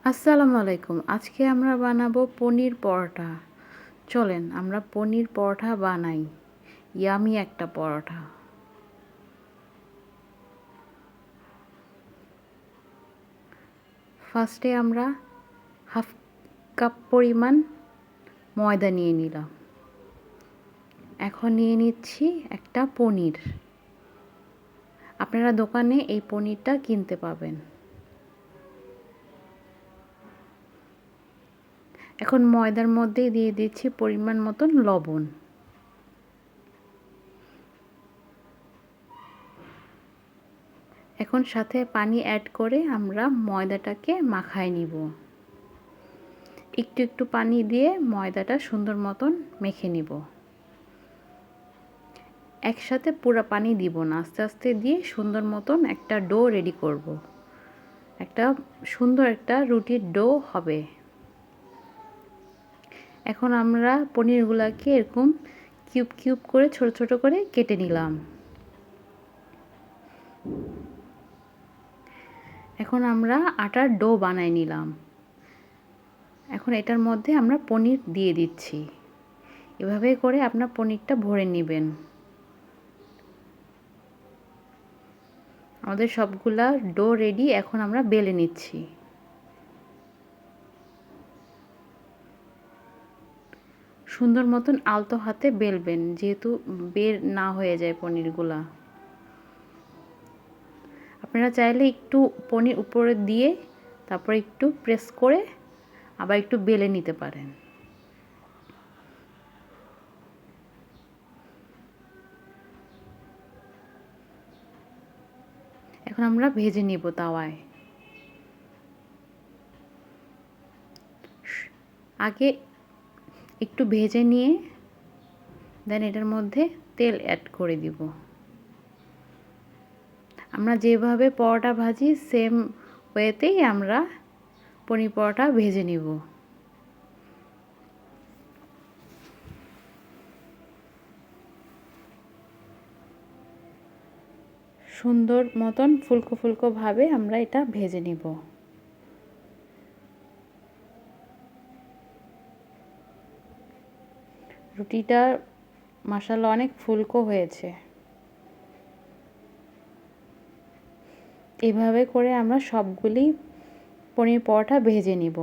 আসসালামু আলাইকুম। আজকে আমরা বানাবো পনির পরোটা। চলেন আমরা পনির পরোটা বানাই। ইয়ামি একটা পরোটা। ফার্স্টে আমরা হাফ কাপ পরিমাণ ময়দা নিয়ে নিলাম। এখন নিয়ে নিচ্ছি একটা পনির। আপনারা দোকানে এই পনিরটা কিনতে পাবেন। এখন ময়দার মধ্যে দিয়ে দিচ্ছি পরিমাণ মতন লবণ। এখন সাথে পানি অ্যাড করে আমরা ময়দাটাকে মাখায় নিব। একটু একটু পানি দিয়ে ময়দাটা সুন্দর মতন মেখে নিব। একসাথে পুরো পানি দিব না, আস্তে আস্তে দিয়ে সুন্দর মতন একটা ডো রেডি করব। একটা সুন্দর একটা রুটির ডো হবে। এখন আমরা পনিরগুলোকে এরকম কিউব কিউব করে ছোট ছোট করে কেটে নিলাম। এখন আমরা আটার ডো বানাই নিলাম। এখন এটার মধ্যে আমরা পনির দিয়ে দিচ্ছি। এভাবে করে আপনার পনিরটা ভরে নেবেন। আমাদের সবগুলা ডো রেডি। এখন আমরা বেলে নিচ্ছি। সুন্দর মতন আলতো হাতে বেলবেন, যেহেতু বের না হয়ে যায় পনিরগুলা। আপনারা চাইলে একটু পনির উপরে দিয়ে তারপরে একটু প্রেস করে আবার একটু বেলে নিতে পারেন। এখন আমরা ভেজে নিব তাওয়ায়। আগে একটু ভেজে নিয়ে দেন এটার মধ্যে তেল অ্যাড করে দিব। আমরা যেভাবে পরোটা ভাজি সেম ওয়েতেই আমরা পনির পরোটা ভেজে নিব। সুন্দর মতন ফুলকো ফুলকো ভাবে আমরা এটা ভেজে নিব। রুটিটা মাশাআল্লাহ অনেক ফুলকো হয়েছে। এভাবে করে আমরা সবগুলি পনির পরোটা ভেজে নিব।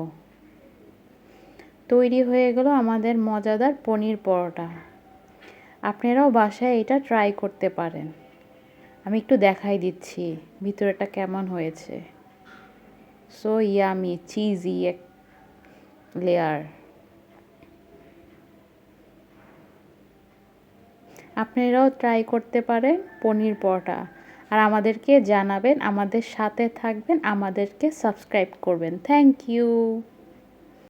তৈরি হয়ে গেল আমাদের মজাদার পনির পরোটা। আপনারাও বাসায় এটা ট্রাই করতে পারেন। আমি একটু দেখাই দিচ্ছি ভিতরেটা কেমন হয়েছে। সো ইয়ামি, চিজি এক লেয়ার। আপনারাও ট্রাই করতে পারেন পনির পরোটা। আর আমাদেরকে জানাবেন, আমাদের সাথে থাকবেন, আমাদেরকে সাবস্ক্রাইব করবেন। Thank you.